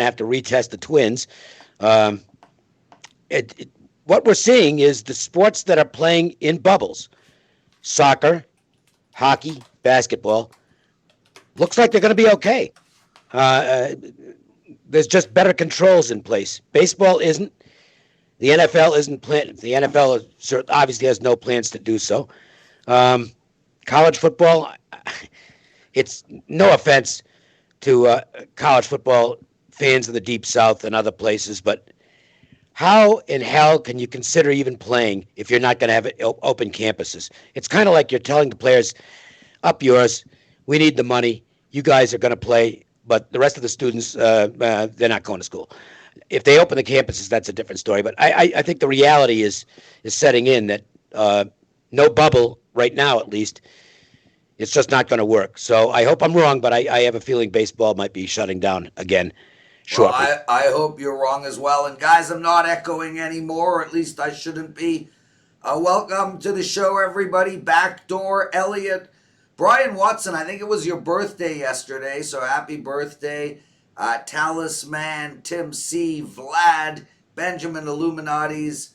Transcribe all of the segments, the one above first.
to have to retest the Twins. What we're seeing is the sports that are playing in bubbles, soccer, hockey, basketball, looks like they're going to be okay. There's just better controls in place. Baseball isn't. The NFL isn't planned. The NFL obviously has no plans to do so. College football, it's no offense to college football fans in the Deep South and other places, but how in hell can you consider even playing if you're not going to have open campuses? It's kind of like you're telling the players, up yours, we need the money, you guys are going to play, but the rest of the students, they're not going to school. If they open the campuses, that's a different story. But I think the reality is setting in that no bubble right now, at least, it's just not going to work. So I hope I'm wrong, but I have a feeling baseball might be shutting down again shortly. Well, I hope you're wrong as well. And guys, I'm not echoing anymore, or at least I shouldn't be. Welcome to the show, everybody. Backdoor Elliot. Brian Watson, I think it was your birthday yesterday, so happy birthday. Talisman, Tim C, Vlad, Benjamin Illuminati's.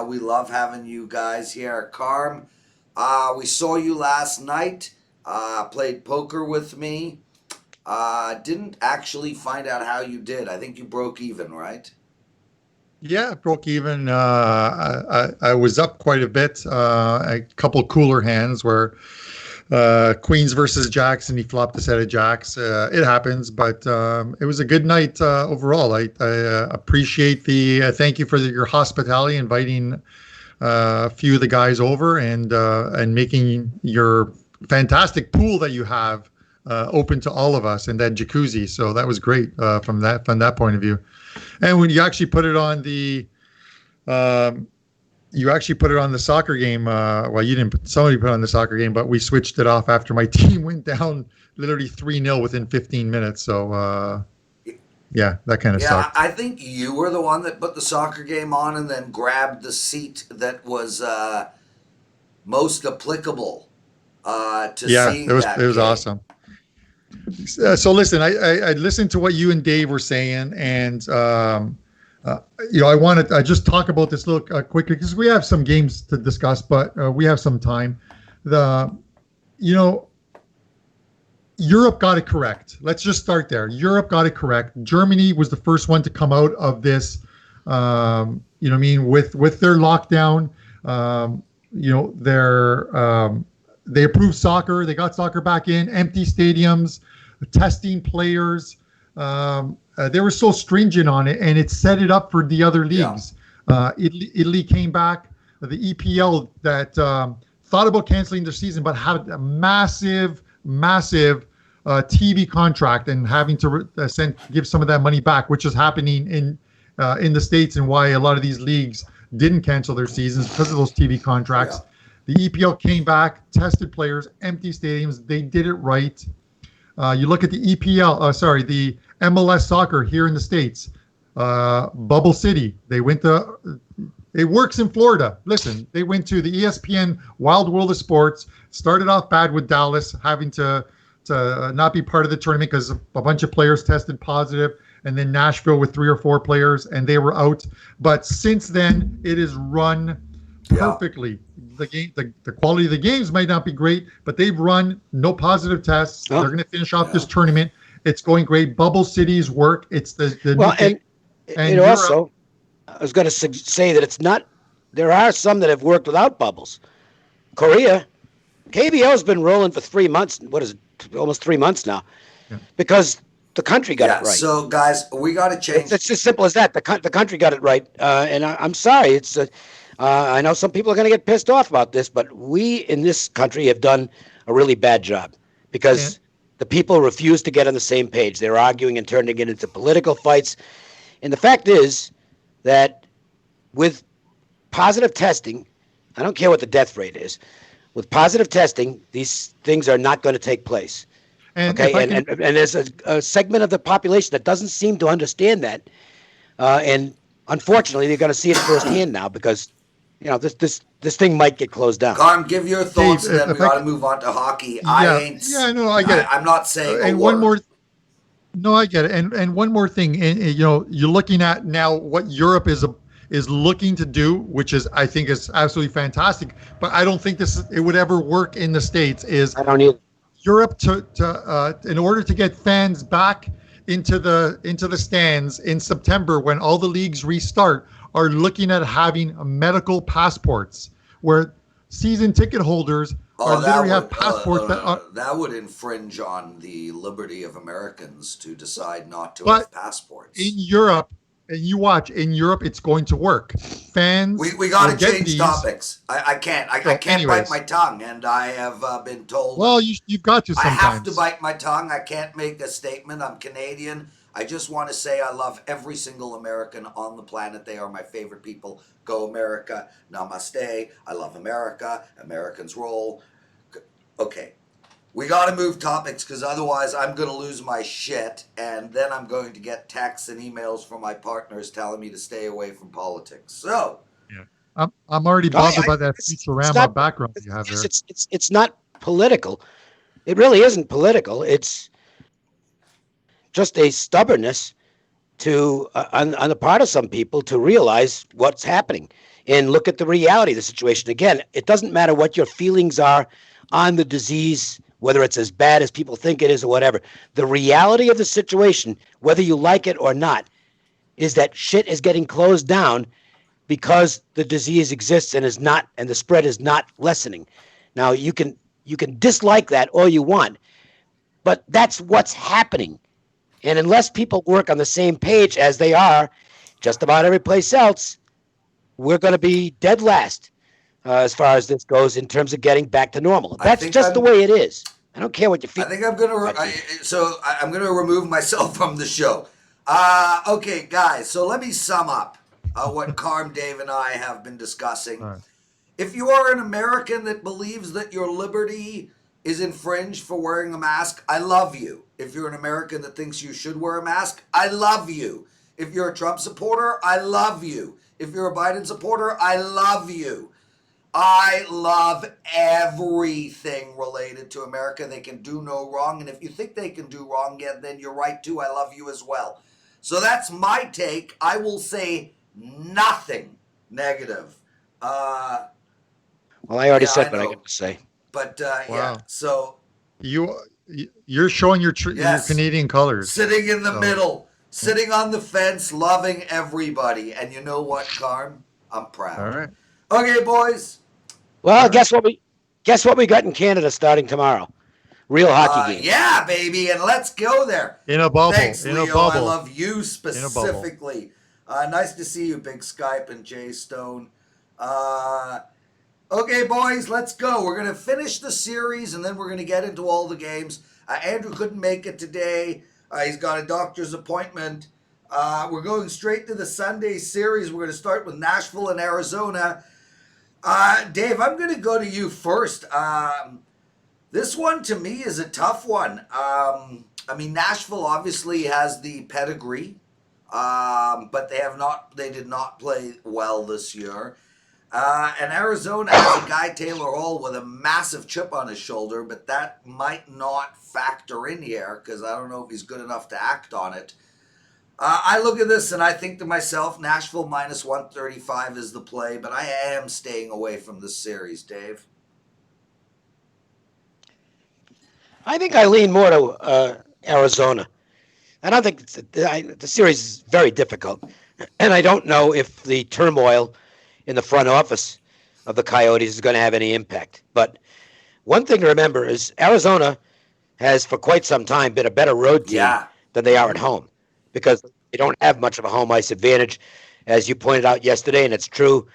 We love having you guys here. Carm, we saw you last night. Played poker with me. Didn't actually find out how you did. I think you broke even, right? Yeah, broke even. I was up quite a bit. A couple cooler hands where Queens versus Jacks, and he flopped a set of Jacks. It happens, but it was a good night overall. I appreciate the thank you for your hospitality, inviting a few of the guys over and making your fantastic pool that you have open to all of us, and that jacuzzi. So that was great from that point of view. And when you actually put it on the soccer game. Well, you didn't. Somebody put it on the soccer game, but we switched it off after my team went down literally 3-0 within 15 minutes. So, yeah, that kind of sucked. I think you were the one that put the soccer game on and then grabbed the seat that was most applicable to seeing that. Yeah, it was awesome. So listen, I listened to what you and Dave were saying, and I wanted to just talk about this little quickly because we have some games to discuss, but we have some time. Europe got it correct. Let's just start there. Europe got it correct. Germany was the first one to come out of this. With their lockdown. They approved soccer. They got soccer back in. Empty stadiums, testing players. They were so stringent on it, and it set it up for the other leagues. Yeah. Italy came back. The EPL that thought about canceling their season, but had a massive TV contract and having to give some of that money back, which is happening in the States, and why a lot of these leagues didn't cancel their seasons because of those TV contracts. Yeah. The EPL came back, tested players, empty stadiums. They did it right. You look at the the MLS soccer here in the States, Bubble City. They went to, it works in Florida. Listen, they went to the ESPN Wild World of Sports, started off bad with Dallas, having to not be part of the tournament because a bunch of players tested positive, and then Nashville with 3 or 4 players, and they were out. But since then, it is run perfectly. Yeah. The quality of the games might not be great, but they've run no positive tests. Oh. They're going to finish off this tournament. It's going great. Bubble cities work. It's the well, and also, I was going to say that it's not. There are some that have worked without bubbles. Korea, KBO has been rolling for 3 months. What is it? Almost 3 months now, because the country got it right. So guys, we got to change. It's as simple as that. The country got it right, and I'm sorry. It's. I know some people are going to get pissed off about this, but we in this country have done a really bad job because the people refuse to get on the same page. They're arguing and turning it into political fights. And the fact is that with positive testing, I don't care what the death rate is, with positive testing, these things are not going to take place. And there's a segment of the population that doesn't seem to understand that. And unfortunately, they're going to see it firsthand now because this thing might get closed down. Carm, give your thoughts, and then we got to move on to hockey. I get it. I'm not saying. And one more. No, I get it. And one more thing, you're looking at now what Europe is looking to do, which is I think is absolutely fantastic. But I don't think it would ever work in the States. Is I don't either. Europe to in order to get fans back into the stands in September when all the leagues restart, are looking at having medical passports where season ticket holders are literally have passports that are. That would infringe on the liberty of Americans to decide not to But have passports. in Europe, and you watch in Europe, it's going to work. Fans, We got to will get change these. topics. I can't. I can't anyways. bite my tongue, and I have been told. Well, you've got to I sometimes. have to bite my tongue. I can't make a statement. I'm Canadian. I just want to say I love every single American on the planet. They are my favorite people. Go America. Namaste. I love America. Americans roll. Okay. We got to move topics because otherwise I'm going to lose my shit. And then I'm going to get texts and emails from my partners telling me to stay away from politics. So. Yeah. I'm already bothered by that Futurama background you have there. It's not political. It really isn't political. It's just a stubbornness to on the part of some people to realize what's happening and look at the reality of the situation. Again, it doesn't matter what your feelings are on the disease, whether it's as bad as people think it is or whatever. The reality of the situation, whether you like it or not, is that shit is getting closed down because the disease exists and the spread is not lessening. Now you can dislike that all you want, but that's what's happening. And unless people work on the same page as they are just about every place else, we're going to be dead last as far as this goes in terms of getting back to normal. That's just the way it is. I don't care what you feel. I think I'm going to remove myself from the show. Okay, guys, so let me sum up what Carm, Dave, and I have been discussing. Right. If you are an American that believes that your liberty is infringed for wearing a mask, I love you. If you're an American that thinks you should wear a mask, I love you. If you're a Trump supporter, I love you. If you're a Biden supporter, I love you. I love everything related to America. They can do no wrong. And if you think they can do wrong, then you're right too. I love you as well. So that's my take. I will say nothing negative. Well, I already said what I got to say. But Wow. yeah, so you're showing your Canadian colors. Sitting in the middle, sitting on the fence, loving everybody. And you know what, Carm? I'm proud. All right. Okay, boys. Well, guess what we got in Canada starting tomorrow? Real hockey game. Yeah, baby, and let's go there. In a bubble. Thanks, in Leo. a bubble. I love you specifically. Nice to see you, Big Skype and Jay Stone. Okay, boys, let's go. We're going to finish the series, and then we're going to get into all the games. Andrew couldn't make it today. He's got a doctor's appointment. We're going straight to the Sunday series. We're going to start with Nashville and Arizona. Dave, I'm going to go to you first. This one, to me, is a tough one. Nashville obviously has the pedigree, but they did not play well this year. And Arizona has a guy, Taylor Hall, with a massive chip on his shoulder, but that might not factor in here because I don't know if he's good enough to act on it. I look at this and I think to myself, Nashville minus 135 is the play, but I am staying away from this series, Dave. I think I lean more to Arizona. I don't think the series is very difficult, and I don't know if the turmoil in the front office of the Coyotes is going to have any impact. But one thing to remember is Arizona has for quite some time been a better road team than they are at home because they don't have much of a home ice advantage, as you pointed out yesterday, and it's true.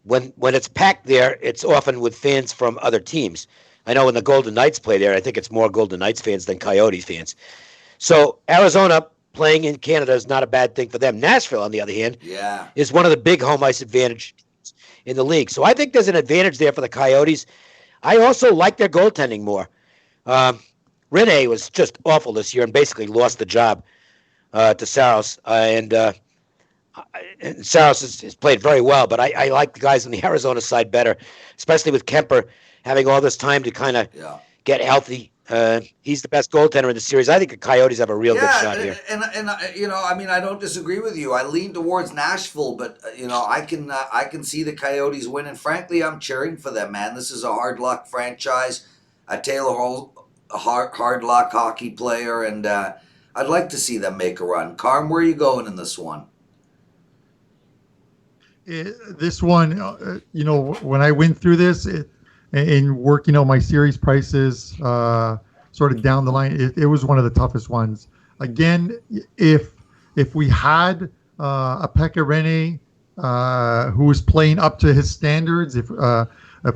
When it's packed there, it's often with fans from other teams. I know when the Golden Knights play there, I think it's more Golden Knights fans than Coyotes fans. So Arizona playing in Canada is not a bad thing for them. Nashville, on the other hand, is one of the big home ice advantage in the league. So I think there's an advantage there for the Coyotes. I also like their goaltending more. Rene was just awful this year and basically lost the job to Saros. And Saros has played very well, but I like the guys on the Arizona side better, especially with Kemper having all this time to kind of get healthy He's the best goaltender in the series. I think the Coyotes have a real good shot here. And I mean, I don't disagree with you. I lean towards Nashville, but I can see the Coyotes win, and frankly, I'm cheering for them, man. This is a hard luck franchise. Taylor Hall, a hard luck hockey player, and I'd like to see them make a run. Carm, where are you going in this one? This one, when I went through this and working out my series prices, sort of down the line, it was one of the toughest ones. Again, if we had a Pekka Rinne who was playing up to his standards, if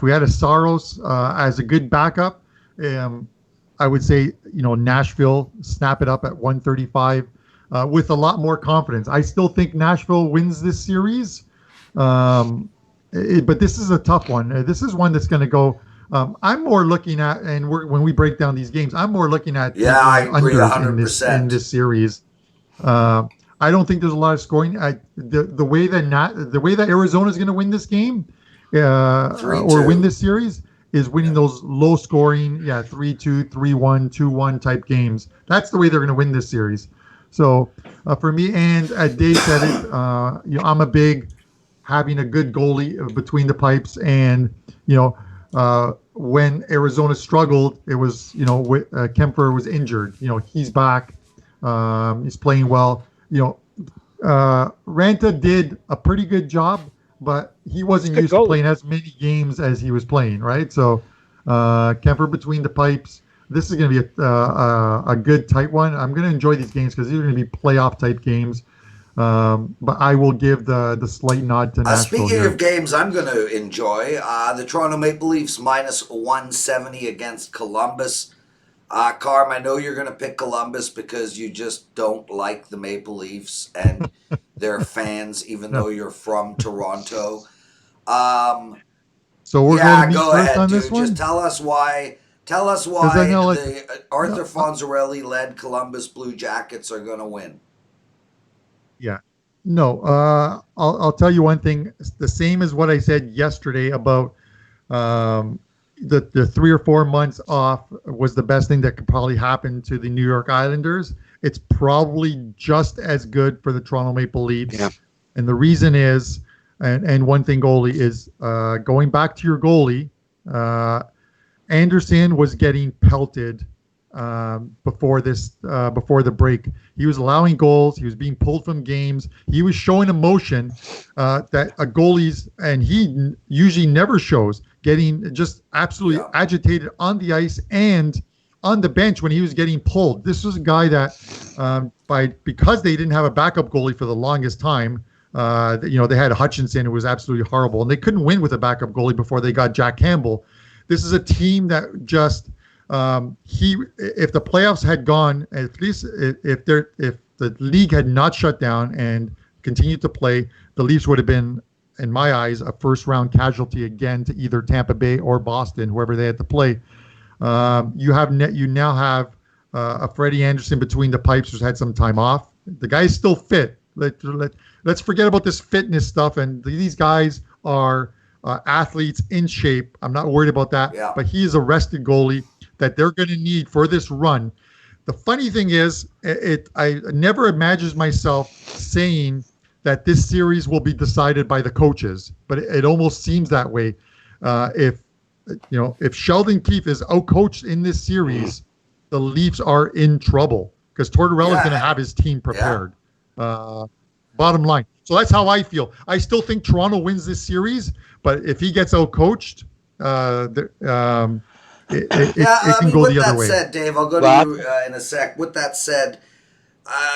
we had a Saros as a good backup, I would say Nashville snap it up at 135 with a lot more confidence. I still think Nashville wins this series. But this is a tough one. This is one that's going to go. I'm more looking at, and when we break down these games, I'm more looking at I agree unders in this series. I don't think there's a lot of scoring. The way that Arizona is going to win this game, or win this series, is winning those low scoring, 3-2, 3-1, 2-1 type games. That's the way they're going to win this series. So for me, and Dave said it, I'm a big having a good goalie between the pipes, and when Arizona struggled, it was Kemper was injured. He's back, he's playing well. Ranta did a pretty good job, but he wasn't used to playing as many games as he was playing, right? So Kemper between the pipes. This is going to be a good tight one. I'm going to enjoy these games because these are going to be playoff type games. But I will give the slight nod to Nashville. Speaking of games I'm going to enjoy, the Toronto Maple Leafs minus 170 against Columbus. Carm, I know you're going to pick Columbus because you just don't like the Maple Leafs and their fans, even though you're from Toronto. So we're going to meet go first ahead, on dude. this one? Just tell us why. Tell us why the Arthur Fonzarelli-led Columbus Blue Jackets are going to win. Yeah. No, I'll tell you one thing. The same as what I said yesterday about the 3 or 4 months off was the best thing that could probably happen to the New York Islanders. It's probably just as good for the Toronto Maple Leafs. Yeah. And the reason is, and one thing goalie is, going back to your goalie, Anderson was getting pelted before the break. He was allowing goals. He was being pulled from games. He was showing emotion that a goalie's, and he usually never shows, getting just absolutely agitated on the ice and on the bench when he was getting pulled. This was a guy that, because they didn't have a backup goalie for the longest time, they had Hutchinson, who was absolutely horrible, and they couldn't win with a backup goalie before they got Jack Campbell. This is a team that just if the playoffs had gone, at least if the league had not shut down and continued to play, the Leafs would have been, in my eyes, a first round casualty again to either Tampa Bay or Boston, whoever they had to play. You now have a Freddie Anderson between the pipes who's had some time off. The guy's still fit. Let's forget about this fitness stuff. And these guys are athletes in shape. I'm not worried about that. Yeah. But he is a rested goalie that they're going to need for this run. The funny thing is, I never imagined myself saying that this series will be decided by the coaches, but it almost seems that way. If Sheldon Keefe is outcoached in this series, the Leafs are in trouble because Tortorella is going to have his team prepared. Bottom line. So that's how I feel. I still think Toronto wins this series, but if he gets outcoached, it can go the other way. With that said, Dave, I'll go to you in a sec. With that said,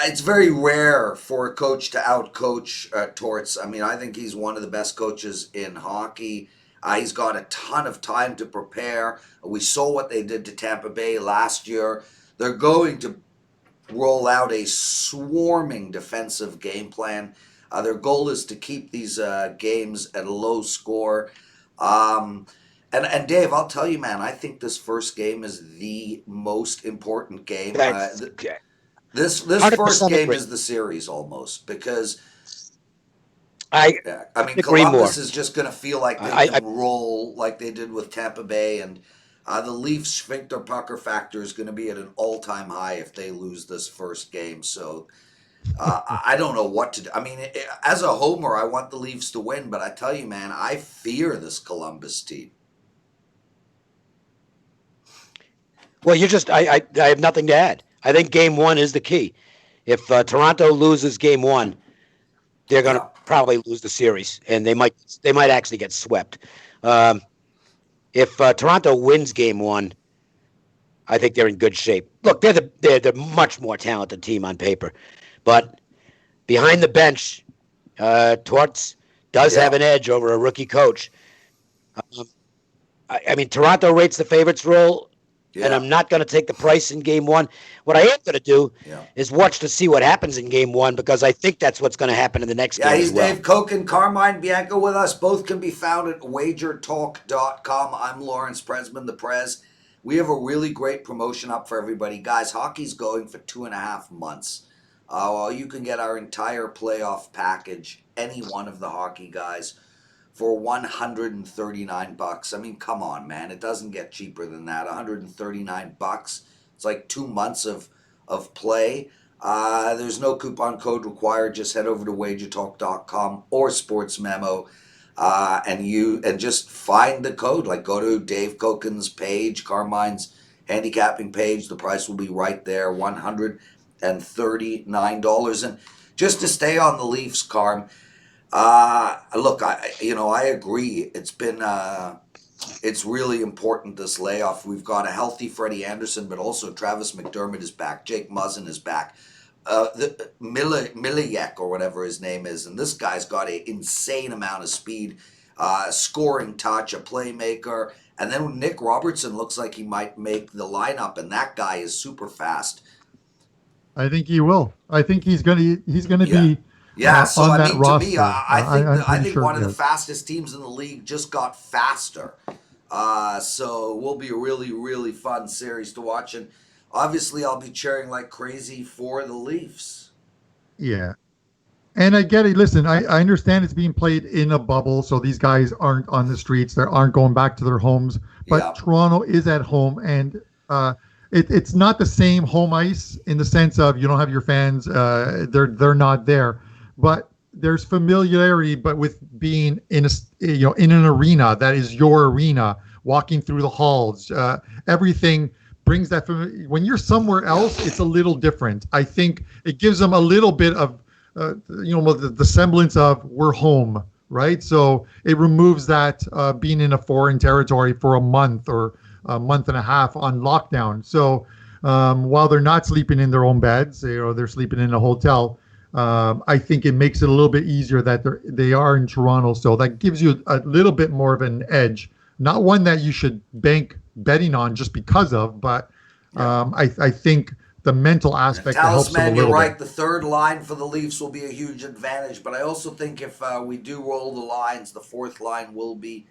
it's very rare for a coach to outcoach Torts. I mean, I think he's one of the best coaches in hockey. He's got a ton of time to prepare. We saw what they did to Tampa Bay last year. They're going to roll out a swarming defensive game plan. Their goal is to keep these games at a low score. And Dave, I'll tell you, man, I think this first game is the most important game. This first game is the series almost, because Columbus is just going to feel like they can roll like they did with Tampa Bay, and The Leafs sphincter pucker factor is going to be at an all-time high if they lose this first game. So I don't know what to do. I mean, as a homer, I want the Leafs to win, but I tell you, man, I fear this Columbus team. Well, I have nothing to add. I think game one is the key. If Toronto loses game one, they're going to probably lose the series, and they might actually get swept. If Toronto wins game one, I think they're in good shape. Look, they're the much more talented team on paper, but behind the bench, Torts does have an edge over a rookie coach. I mean, Toronto rates the favorites role. And I'm not going to take the price in game one. What I am going to do is watch to see what happens in game one, because I think that's what's going to happen in the next game he's as well. Dave Koch and Carmine Bianco with us. Both can be found at WagerTalk.com. I'm Lawrence Presman, the Prez. We have a really great promotion up for everybody. Guys, hockey's going for 2.5 months. You can get our entire playoff package, any one of the hockey guys, for $139. I mean, come on, man. It doesn't get cheaper than that. $139. It's like 2 months of play. There's no coupon code required. Just head over to WagerTalk.com or Sports Memo, and just find the code. Like, go to Dave Koken's page, Carmine's handicapping page. The price will be right there, $139. And just to stay on the Leafs, Carm, look, I agree. It's really important, this layoff. We've got a healthy Freddie Anderson, but also Travis McDermott is back. Jake Muzzin is back. The Miliak, or whatever his name is, and this guy's got an insane amount of speed, scoring touch, a playmaker. And then Nick Robertson looks like he might make the lineup, and that guy is super fast. I think he will. I think he's gonna be. Yeah, so on I that mean, roster. to me, I think sure one of the fastest teams in the league just got faster. So it will be a really, really fun series to watch. And obviously, I'll be cheering like crazy for the Leafs. Yeah. And I get it. Listen, I understand it's being played in a bubble, so these guys aren't on the streets. They aren't going back to their homes. But Toronto is at home, and it's not the same home ice in the sense of you don't have your fans. They're not there. But there's familiarity, but with being in an arena that is your arena, walking through the halls, everything brings that. When you're somewhere else, it's a little different. I think it gives them a little bit of, the semblance of we're home, right? So it removes that being in a foreign territory for a month or a month and a half on lockdown. So while they're not sleeping in their own beds, they're sleeping in a hotel. I think it makes it a little bit easier that they are in Toronto, so that gives you a little bit more of an edge. Not one that you should bank betting on just because of, but I think the mental aspect helps them a little you're right. bit. The third line for the Leafs will be a huge advantage, but I also think if we do roll the lines, the fourth line will be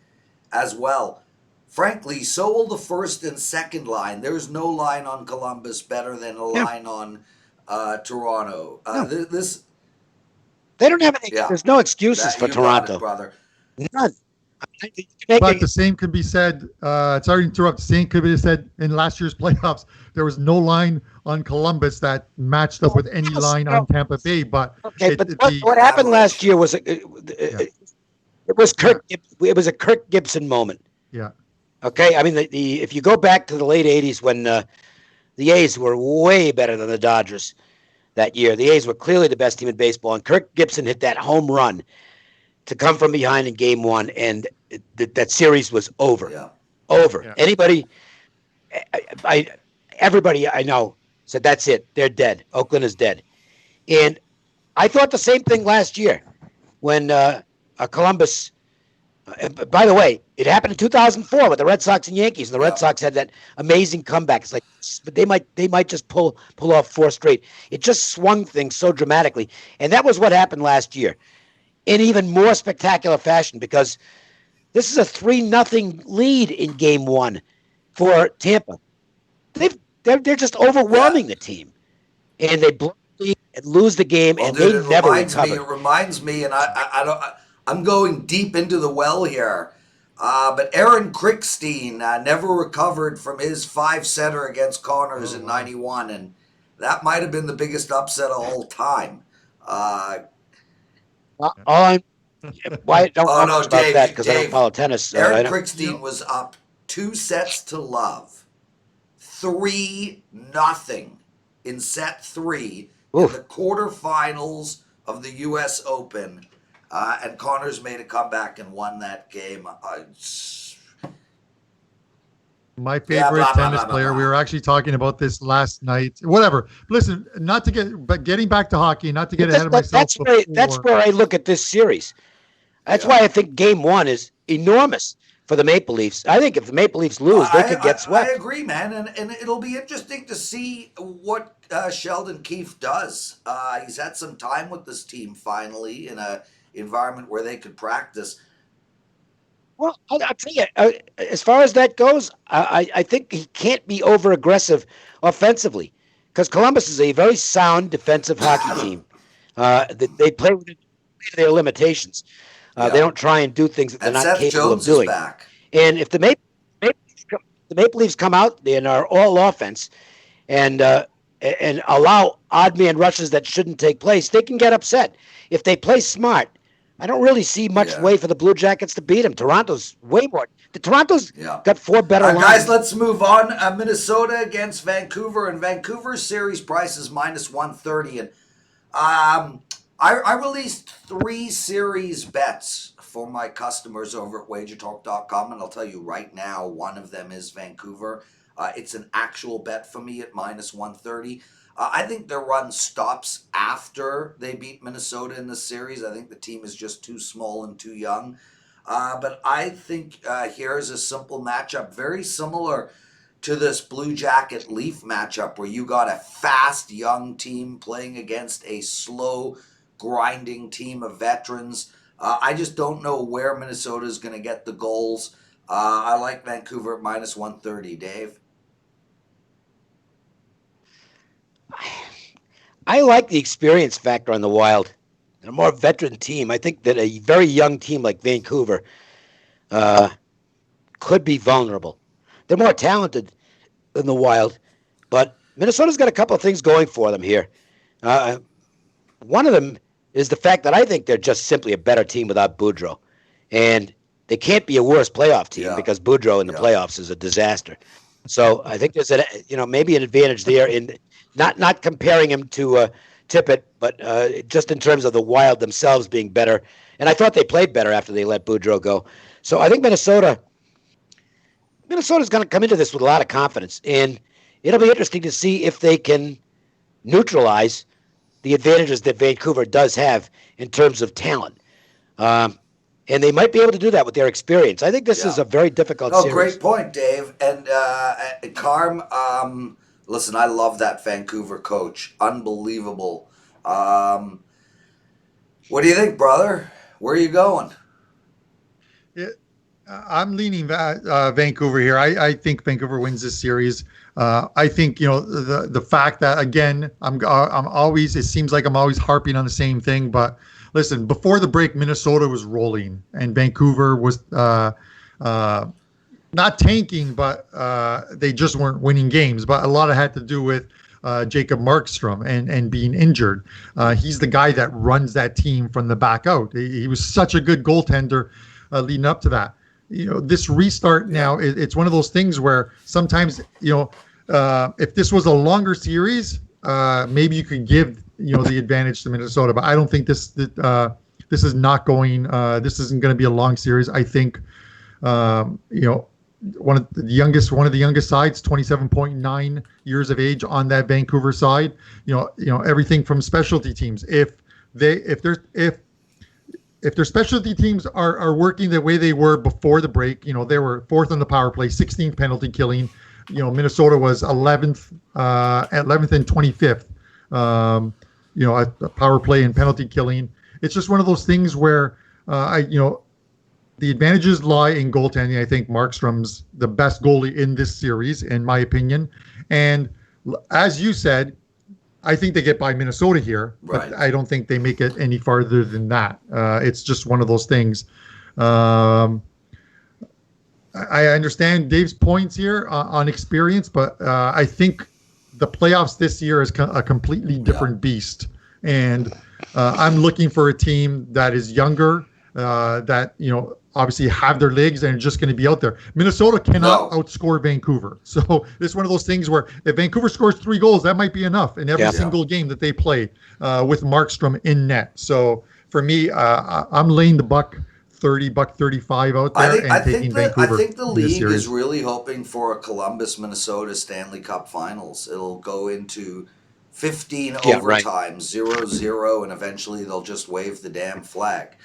as well. Frankly, so will the first and second line. There's no line on Columbus better than a line on Toronto. They don't have any. There's no excuses for Toronto, brother. None. But the same could be said. Sorry to interrupt. The same could be said in last year's playoffs. There was no line on Columbus that matched up with any line on Tampa Bay. But what happened last year was it was a Kirk Gibson moment. Yeah. Okay. I mean, if you go back to the late '80s when the A's were way better than the Dodgers that year. The A's were clearly the best team in baseball, and Kirk Gibson hit that home run to come from behind in game one, and that series was over. Yeah. Over. Yeah. Everybody I know said, that's it. They're dead. Oakland is dead. And I thought the same thing last year when Columbus by the way, it happened in 2004 with the Red Sox and Yankees, and the Red Sox had that amazing comeback. It's like, but they might just pull off 4 straight. It just swung things so dramatically, and that was what happened last year, in even more spectacular fashion, because this is a 3-0 lead in Game 1 for Tampa. They're just overwhelming the team, and they blow the lead and lose the game, and they never recover. It reminds me, and I'm going deep into the well here, But Aaron Krickstein never recovered from his 5-setter against Connors in '91, and that might have been the biggest upset of all time. All I'm Why don't Oh know no, much about that because I don't Dave. follow tennis. I Aaron know. Krickstein was up 2-0 3-0 in set 3 in Oof. the quarterfinals of the U.S. Open, and Connors made a comeback and won that game. My Yeah, favorite blah blah tennis blah blah player. We blah. were actually talking about this last night. Whatever. Listen, but getting back to hockey, not to get ahead of myself That's before. where I look at this series. That's Yeah. why I think Game One is enormous for the Maple Leafs. I think if the Maple Leafs lose, they could get I swept. agree, man, and it'll be interesting to see what Sheldon Keefe does. He's had some time with this team finally in a environment where they could practice. Well, I'll tell you, as far as that goes, I think he can't be over aggressive offensively because Columbus is a very sound defensive hockey team. They play within their limitations. They Yeah, don't try and do things that they're and not Seth capable of Jones is doing. back. And if the Maple Leafs come out and are all offense and allow odd man rushes that shouldn't take place, they can get upset. If they play smart, I don't really see much Yeah, way for the Blue Jackets to beat them. Toronto's way more. The Toronto's yeah. got 4 better Guys, lines. let's move on. Minnesota against Vancouver, and Vancouver's series price is -130. And I released 3 series bets for my customers over at WagerTalk.com, and I'll tell you right now, one of them is Vancouver. It's an actual bet for me at -130. I think their run stops after they beat Minnesota in the series. I think the team is just too small and too young. But I think here's a simple matchup, very similar to this Blue Jacket Leaf matchup, where you got a fast young team playing against a slow, grinding team of veterans. I just don't know where Minnesota is going to get the goals. I like Vancouver at -130, Dave. I like the experience factor on the Wild. They're a more veteran team. I think that a very young team like Vancouver uh, could be vulnerable. They're more talented than the Wild, but Minnesota's got a couple of things going for them here. Uh, One of them is the fact that I think they're just simply a better team without Boudreau. And they can't be a worse playoff team Yeah, because Boudreau in the yeah. playoffs is a disaster. So I think there's maybe an advantage there in not comparing him to Tippett, but just in terms of the Wild themselves being better. And I thought they played better after they let Boudreau go. So I think Minnesota's going to come into this with a lot of confidence, and it'll be interesting to see if they can neutralize the advantages that Vancouver does have in terms of talent. Um, and they might be able to do that with their experience. I think this is Yeah. a very difficult No, series. great point, Dave. And Carm, listen, I love that Vancouver coach. Unbelievable. What do you think, brother? Where are you going? Yeah, I'm leaning Vancouver here. I think Vancouver wins this series. I think the fact that again I'm always, it seems like I'm always harping on the same thing. But listen, before the break, Minnesota was rolling and Vancouver was not tanking, but they just weren't winning games. But a lot of it had to do with Jacob Markstrom and being injured. He's the guy that runs that team from the back out. He was such a good goaltender leading up to that. This restart now, it's one of those things where sometimes, if this was a longer series, maybe you could give, the advantage to Minnesota. But I don't think this is not going, this isn't going to be a long series. I think, one of the youngest sides, 27.9 years of age on that Vancouver side. Everything from specialty teams. If their specialty teams are working the way they were before the break, they were fourth on the power play, 16th penalty killing. Minnesota was 11th and 25th. At power play and penalty killing. It's just one of those things where the advantages lie in goaltending. I think Markstrom's the best goalie in this series, in my opinion. And as you said, I think they get by Minnesota here, Right. but I don't think they make it any farther than that. It's just one of those things. I understand Dave's points here on experience, but I think the playoffs this year is a completely different beast. And I'm looking for a team that is younger, that, obviously have their legs and are just going to be out there. Minnesota cannot outscore Vancouver. So it's one of those things where if Vancouver scores 3 goals, that might be enough in every single game that they play with Markstrom in net. So for me, I'm laying the buck 30, buck 35 out there taking Vancouver. I think the league is really hoping for a Columbus, Minnesota Stanley Cup Finals. It'll go into 15 overtimes, 0-0, and eventually they'll just wave the damn flag.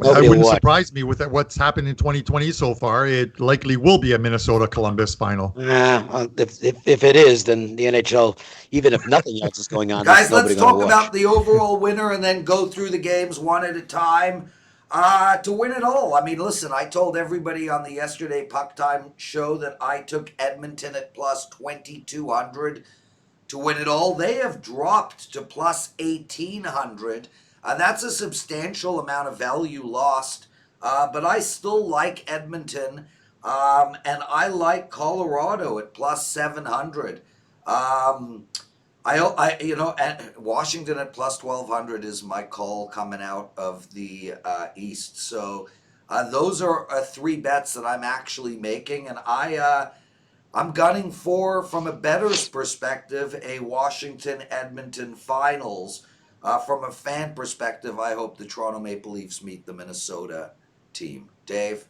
That wouldn't surprise me with what's happened in 2020 so far. It likely will be a Minnesota-Columbus final. If it is, then the NHL, even if nothing else is going on, guys, let's talk about the overall winner and then go through the games one at a time to win it all. I mean, listen, I told everybody on the yesterday Puck Time show that I took Edmonton at plus 2,200 to win it all. They have dropped to plus 1,800. That's a substantial amount of value lost, but I still like Edmonton, and I like Colorado at plus 700. And Washington at plus 1,200 is my call coming out of the East. So those are 3 bets that I'm actually making, and I'm gunning for, from a bettor's perspective, a Washington-Edmonton finals. From a fan perspective, I hope the Toronto Maple Leafs meet the Minnesota team. Dave?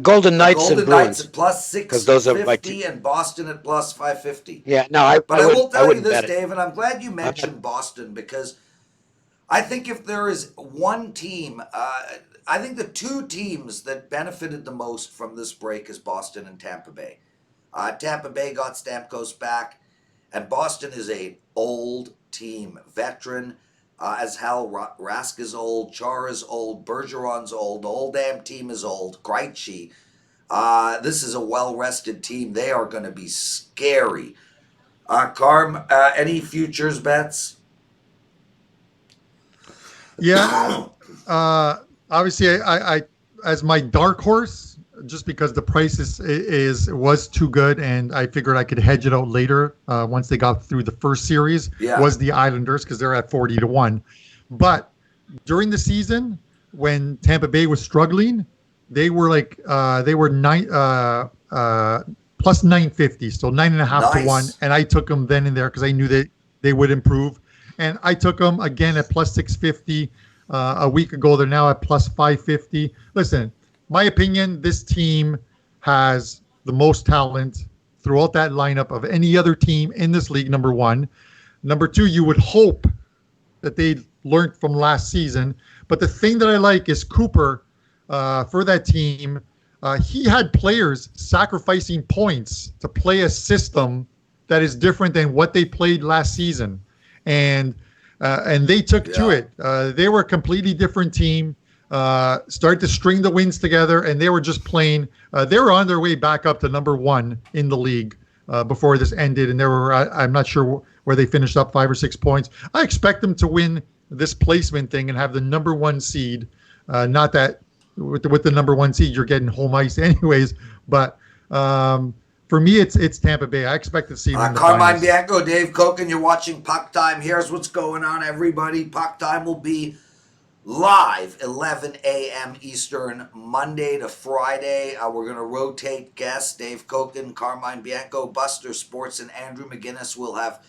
Golden Knights and Bruins. Golden Knights at plus 650 and Boston at plus 550. Yeah, no, I will tell you this, Dave, and I'm glad you mentioned Boston, because I think if there is one team, I think the 2 teams that benefited the most from this break is Boston and Tampa Bay. Tampa Bay got Stamkos back. And Boston is a old team, veteran, as hell. Rask is old, Char is old, Bergeron's old, the whole damn team is old. Krejci. This is a well-rested team. They are going to be scary. Carm, any futures bets? Yeah. Obviously, I as my dark horse, just because the price was too good, and I figured I could hedge it out later once they got through the first series, was the Islanders, because they're at 40-1. But during the season, when Tampa Bay was struggling, they were plus 950, so 9.5 to 1, and I took them then and there because I knew that they would improve, and I took them again at plus 650 a week ago. They're now at plus 550. Listen. My opinion, this team has the most talent throughout that lineup of any other team in this league, number 1. Number 2, you would hope that they learned from last season. But the thing that I like is Cooper, for that team, he had players sacrificing points to play a system that is different than what they played last season. And they took to it. They were a completely different team. Start to string the wins together, and they were just playing. They were on their way back up to number 1 in the league before this ended, and I'm not sure where they finished up, 5 or 6 points. I expect them to win this placement thing and have the number 1 seed. Not that with the number 1 seed you're getting home ice anyways, but for me it's Tampa Bay. I expect to see them in the Carmine finals. Bianco, Dave Koken, you're watching Puck Time. Here's what's going on, everybody. Puck Time will be live 11 a.m. Eastern, Monday to Friday. We're going to rotate guests. Dave Koken, Carmine Bianco, Buster Sports, and Andrew McGinnis. Will have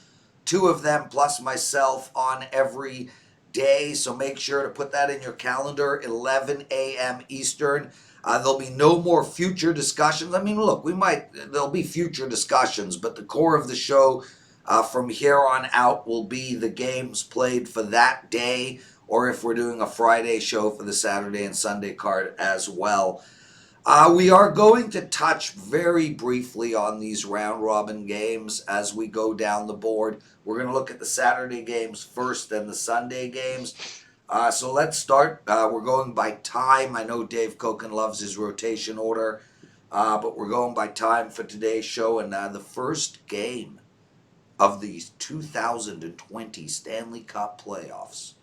2 of them plus myself on every day. So make sure to put that in your calendar, 11 a.m. Eastern. There'll be no more future discussions. I mean, look, there'll be future discussions, but the core of the show from here on out will be the games played for that day, or if we're doing a Friday show for the Saturday and Sunday card as well. We are going to touch very briefly on these round-robin games as we go down the board. We're going to look at the Saturday games first, then the Sunday games. So let's start. We're going by time. I know Dave Koken loves his rotation order, but we're going by time for today's show. And the first game of the 2020 Stanley Cup playoffs,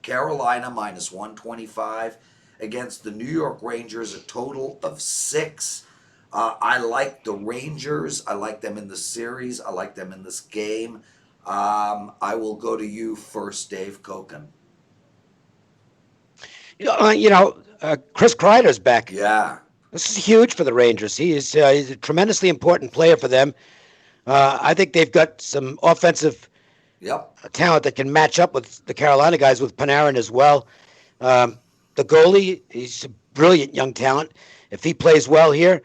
Carolina minus 125 against the New York Rangers, a total of 6. I like the Rangers. I like them in the series. I like them in this game. I will go to you first, Dave Koken. Chris Kreider's back. Yeah. This is huge for the Rangers. He's a tremendously important player for them. I think they've got some offensive talent that can match up with the Carolina guys, with Panarin as well. The goalie, he's a brilliant young talent. If he plays well here,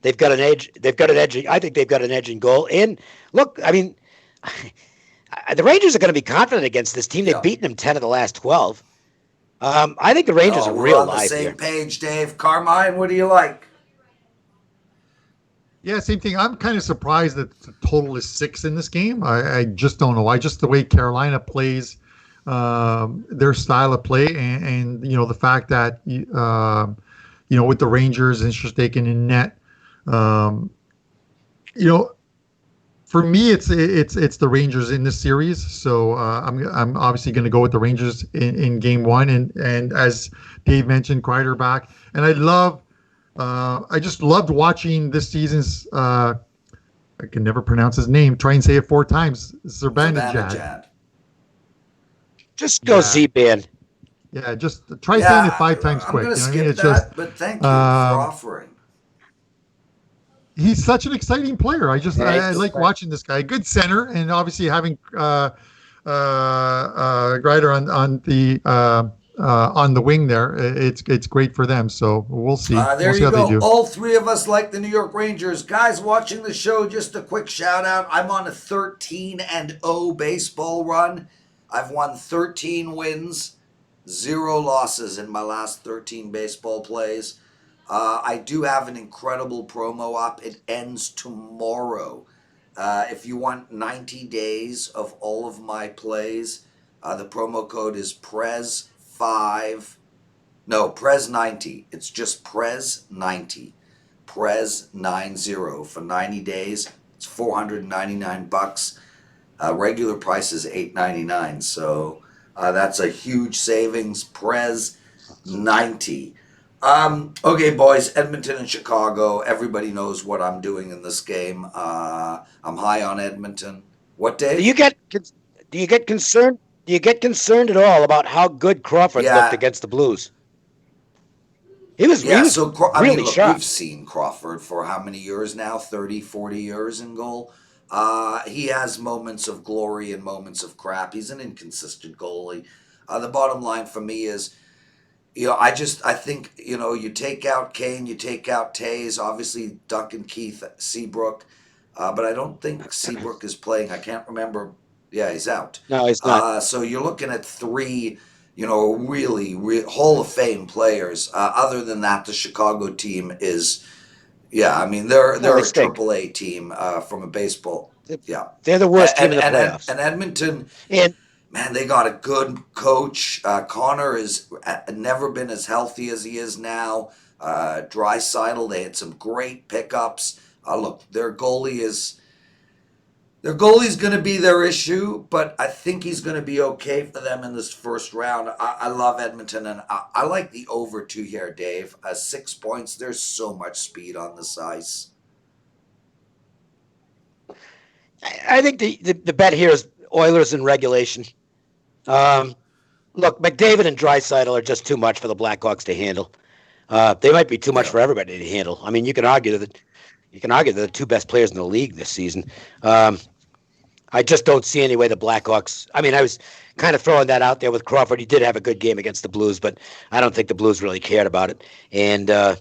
they've got an edge. They've got an edge. I think they've got an edge in goal. And look, I mean, the Rangers are going to be confident against this team. They've beaten them 10 of the last 12. I think the Rangers are real live here. We're on the same page, Dave. Carmine, what do you like? Yeah, same thing. I'm kind of surprised that the total is 6 in this game. I just don't know. The way Carolina plays, their style of play, and the fact that with the Rangers and Shostakhin in net, for me it's the Rangers in this series. So I'm obviously going to go with the Rangers in game 1, and as Dave mentioned, Kreider back, and I just loved watching this season's. I can never pronounce his name. Try and say it 4 times. Zibanejad. Just go Z-Band. Yeah, just try saying it 5 times quick. I'm going to skip that, but thank you for offering. He's such an exciting player. I like watching this guy. Good center, and obviously having Greider on the wing there, it's great for them. So we'll see. There we'll see you how go. they do. All 3 of us like the New York Rangers. Guys watching the show, just a quick shout out. I'm on a 13-0 baseball run. I've won 13 wins, 0 losses in my last 13 baseball plays. I do have an incredible promo up. It ends tomorrow. If you want 90 days of all of my plays, the promo code is Prez 90. It's just Prez 90. Prez 90 for 90 days. It's $499. Regular price is $899. So that's a huge savings. Prez 90. Okay, boys, Edmonton and Chicago. Everybody knows what I'm doing in this game. I'm high on Edmonton. What, Dave? Do you get concerned? Do you get concerned at all about how good Crawford looked against the Blues? He was really sharp. We've seen Crawford for how many years now? 30, 40 years in goal. He has moments of glory and moments of crap. He's an inconsistent goalie. The bottom line for me is, I think, you take out Kane, you take out Taves, obviously Duncan Keith, Seabrook, but I don't think Seabrook is playing. I can't remember. Yeah, he's out. No, he's not. So you're looking at 3, really Hall of Fame players. Other than that, the Chicago team is, they're a AAA team from a baseball. Yeah, they're the worst team in the playoffs. And Edmonton. Man, they got a good coach. Connor has never been as healthy as he is now. Draisaitl, they had some great pickups. Look, their goalie's going to be their issue, but I think he's going to be okay for them in this first round. I love Edmonton, and I like the over 2 here, Dave. 6 points. There's so much speed on this ice. I think the bet here is Oilers in regulation. Look, McDavid and Draisaitl are just too much for the Blackhawks to handle. They might be too much for everybody to handle. I mean, you can argue that they're the 2 best players in the league this season. I just don't see any way the Blackhawks. I mean, I was kind of throwing that out there with Crawford. He did have a good game against the Blues, but I don't think the Blues really cared about it. And the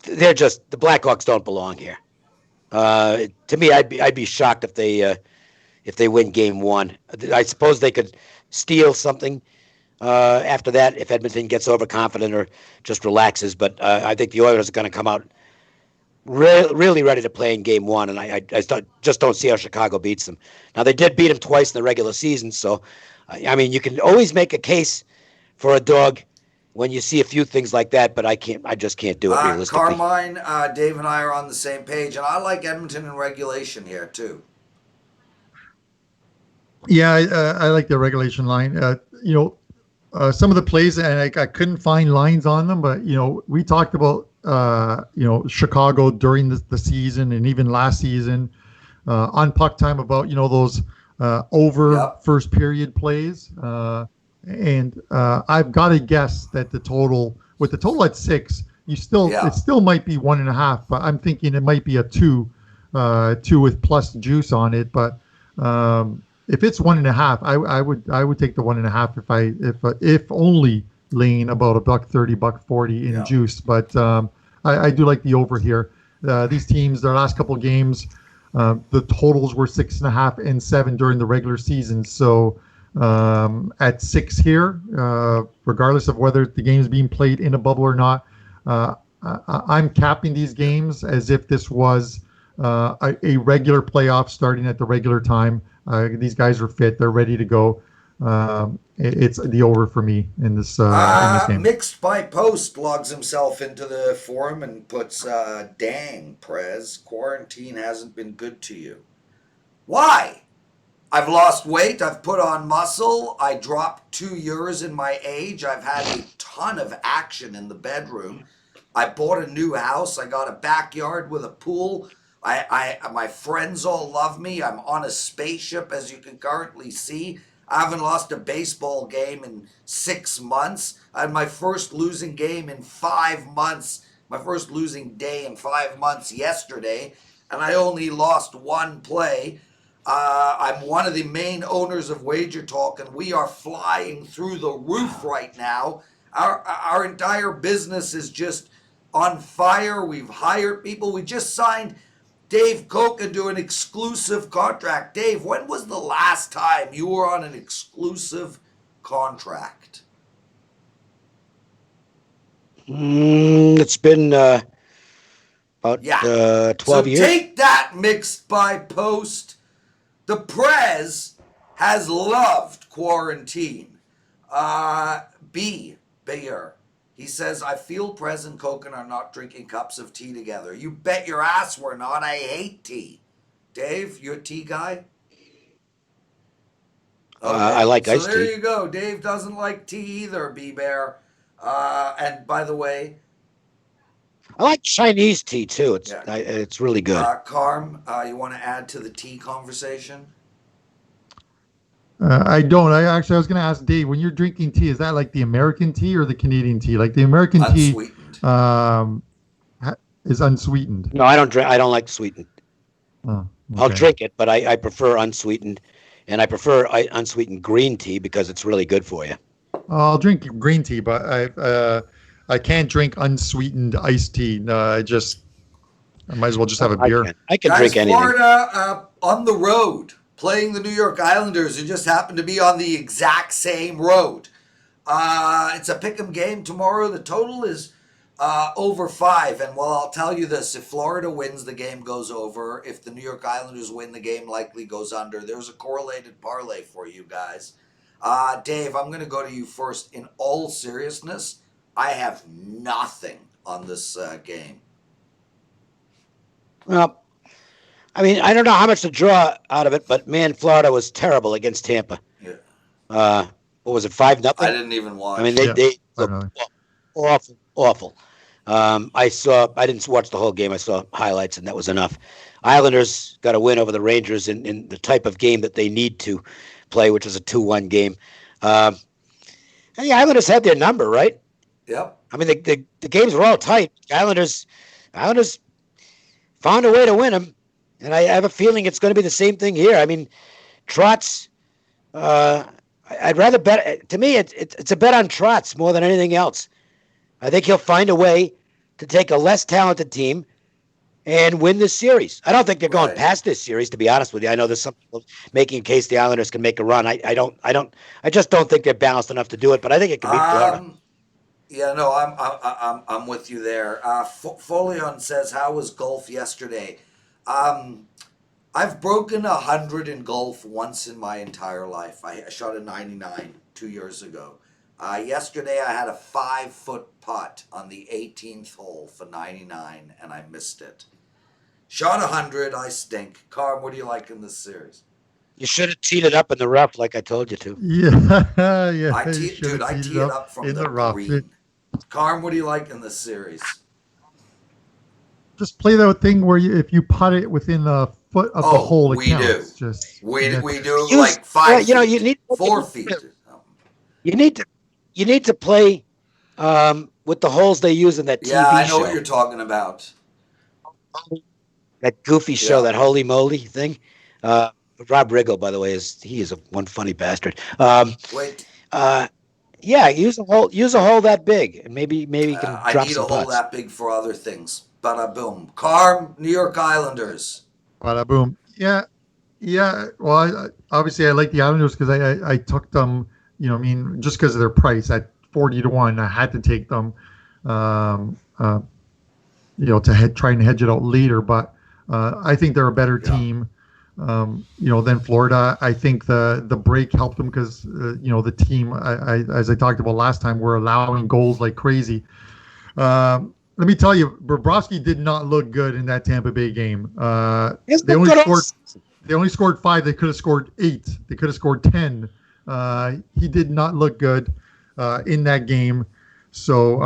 Blackhawks don't belong here. To me, I'd be shocked if they win game 1. I suppose they could steal something after that if Edmonton gets overconfident or just relaxes. But I think the Oilers are going to come out really ready to play in game 1, and I just don't see how Chicago beats them. Now, they did beat them twice in the regular season, so, I mean, you can always make a case for a dog when you see a few things like that, but I just can't do it realistically. Carmine, Dave and I are on the same page, and I like Edmonton in regulation here, too. Yeah, I like the regulation line. Some of the plays, and I couldn't find lines on them, but we talked about Chicago during the season and even last season on Puck Time about those over Yep. first period plays, and I've got to guess that the total at 6, Yeah. it still might be 1.5, but I'm thinking it might be a 2, 2 with plus juice on it, but. If it's 1.5, I would take the 1.5 if only laying about $1.30, $1.40 in Yeah. juice. But I do like the over here. These teams, their last couple games, the totals were 6.5 and 7 during the regular season. So at 6 here, regardless of whether the game is being played in a bubble or not, I'm capping these games as if this was a regular playoff starting at the regular time. These guys are fit; they're ready to go. It's the over for me in this game. Mixed by Post logs himself into the forum and puts, dang, Prez, quarantine hasn't been good to you. Why? I've lost weight. I've put on muscle. I dropped 2 years in my age. I've had a ton of action in the bedroom. I bought a new house. I got a backyard with a pool. My friends all love me. I'm on a spaceship, as you can currently see. I haven't lost a baseball game in 6 months. I had my first losing game in 5 months. My first losing day in 5 months yesterday, and I only lost one play. I'm one of the main owners of WagerTalk, and we are flying through the roof right now. Our entire business is just on fire. We've hired people. We just signed Dave Coca to an exclusive contract. Dave, when was the last time you were on an exclusive contract? It's been about Yeah. 12 So years. take that, Mixed by Post. The Prez has loved quarantine. B. Bayer. He says, I feel Prez and Koken are not drinking cups of tea together. You bet your ass we're not. I hate tea. Dave, you a tea guy? Okay. I like So iced there tea. you go. Dave doesn't like tea either, B Bear. And by the way, I like Chinese tea too. yeah. It's really good. Carm, you want to add to the tea conversation? I don't. I was going to ask Dave, when you're drinking tea, is that like the American tea or the Canadian tea? Like the American tea Unsweetened. is unsweetened. No, I don't drink. I don't like sweetened. Oh, I'll okay. drink it, but I prefer unsweetened, and I prefer unsweetened green tea because it's really good for you. I'll drink green tea, but I can't drink unsweetened iced tea. I might as well just have a beer. I can Guys, drink anything. Florida on the road playing the New York Islanders, who just happen to be on the exact same road. It's a pick'em game tomorrow. The total is over 5. And well, I'll tell you this: if Florida wins, the game goes over. If the New York Islanders win, the game likely goes under. There's a correlated parlay for you guys. Dave, I'm going to go to you first. In all seriousness, I have nothing on this game. Well, I mean, I don't know how much to draw out of it, but man, Florida was terrible against Tampa. Yeah. What was it, 5-0? I didn't even watch. I mean, Yeah, they definitely. awful. I didn't watch the whole game. I saw highlights, and that was enough. Islanders got a win over the Rangers in the type of game that they need to play, which is a 2-1 game. And the Islanders had their number, right? Yep. I mean, the games were all tight. Islanders found a way to win them, and I have a feeling it's going to be the same thing here. I mean, Trotz. I'd rather bet. To me, it's a bet on Trotz more than anything else. I think he'll find a way to take a less talented team and win this series. I don't think they're going past this series, to be honest with you. I know there's some people making a case the Islanders can make a run. I just don't think they're balanced enough to do it. But I think it can beat Florida. Yeah, no, I'm with you there. Folion says, "How was golf yesterday?" I've broken 100 in golf once in my entire life. I shot a 99 2 years ago. Yesterday I had a 5-foot putt on the 18th hole for 99, and I missed it. Shot 100, I stink. Carm, what do you like in this series? You should have teed it up in the rough like I told you to. Yeah, yeah. You should Dude, have I teed it tee it up up from in the the rough. green. Carm, what do you like in this series? Just play that thing where if you putt it within the foot of the Oh, hole, it we do. counts. Just We do Use like 5 feet, you need 4 feet. you need to you need to play with the holes they use in that Yeah, TV I know what show, you're talking about. that goofy show, Yeah. that Holy Moly thing. Uh, Rob Riggle, by the way, is one funny bastard. Wait, Uh, yeah, use a hole that big, and maybe you can I drop need a some hole putts. that big for other things. Bada boom. Carm, New York Islanders. bada boom. Yeah, yeah. Well, obviously I like the Islanders because I took them. I mean, just because of their price at 40 to 1, I had to take them. Um, uh, to try and hedge it out later. But I think they're a better Yeah. team, than Florida. I think the break helped them because the team, as I talked about last time, were allowing goals like crazy. Let me tell you, Bobrovsky did not look good in that Tampa Bay game. It's They no only good scored. They only scored 5. They could have scored 8. They could have scored 10. He did not look good in that game. So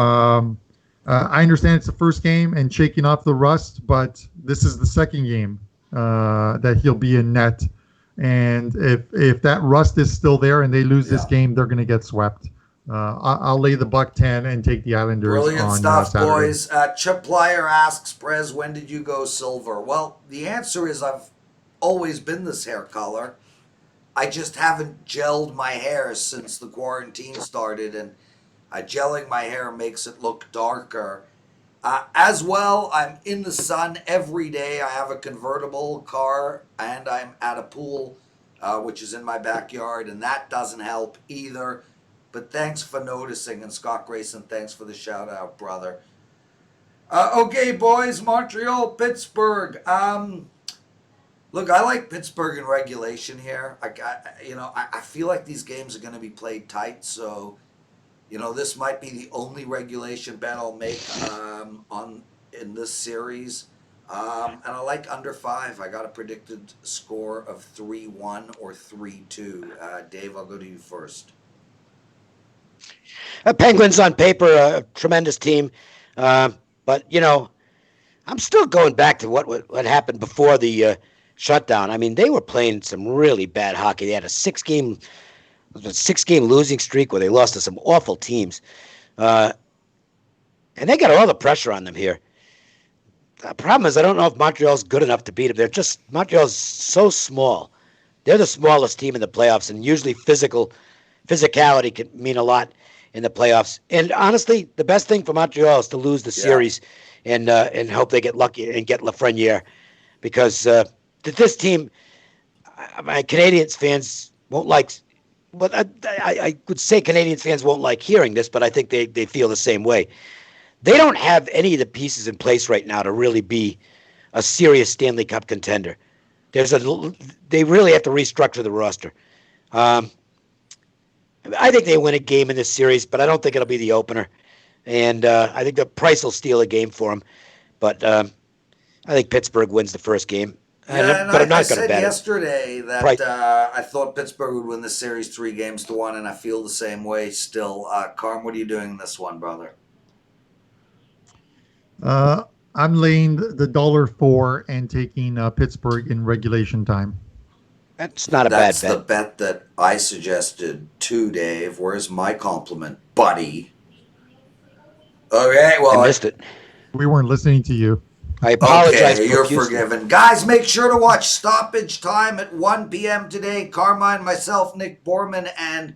I understand it's the first game and shaking off the rust, but this is the second game that he'll be in net. And if that rust is still there and they lose this Yeah. game, they're going to get swept. I'll lay the buck 10 and take the Islanders Brilliant on stuff, Saturday. boys. Chip Plyer asks, Prez, when did you go silver? Well, the answer is I've always been this hair color. I just haven't gelled my hair since the quarantine started, and gelling my hair makes it look darker. As well, I'm in the sun every day. I have a convertible car, and I'm at a pool, which is in my backyard, and that doesn't help either. But thanks for noticing, and Scott Grayson, thanks for the shout out, brother. Okay, boys, Montreal, Pittsburgh. Look, I like Pittsburgh in regulation here. I feel like these games are going to be played tight, so this might be the only regulation bet I'll make on in this series. And I like under 5. I got a predicted score of 3-1 or 3-2. Dave, I'll go to you first. Penguins on paper, a tremendous team, but I'm still going back to what happened before the shutdown. I mean, they were playing some really bad hockey. They had a six-game losing streak where they lost to some awful teams, and they got all the pressure on them here. The problem is I don't know if Montreal's good enough to beat them. Montreal's so small. They're the smallest team in the playoffs, and usually physicality can mean a lot in the playoffs. And honestly, the best thing for Montreal is to lose the series and hope they get lucky and get Lafreniere, because this team, my Canadians fans won't like. But I would say Canadians fans won't like hearing this, but I think they feel the same way. They don't have any of the pieces in place right now to really be a serious Stanley Cup contender. They really have to restructure the roster. I think they win a game in this series, but I don't think it'll be the opener. And I think the Price will steal a game for them. But I think Pittsburgh wins the first game. Yeah, but I'm not I going to said bet yesterday that I thought Pittsburgh would win the series 3-1, and I feel the same way still. Carm, what are you doing in this one, brother? I'm laying the $1.04 and taking Pittsburgh in regulation time. That's not a That's bad bet. the bet that I suggested too, Dave. Where's my compliment, buddy? Okay, well, I missed it. We weren't listening to you. I apologize. Okay, you're forgiven. Guys, make sure to watch Stoppage Time at 1 p.m. today. Carmine, myself, Nick Borman, and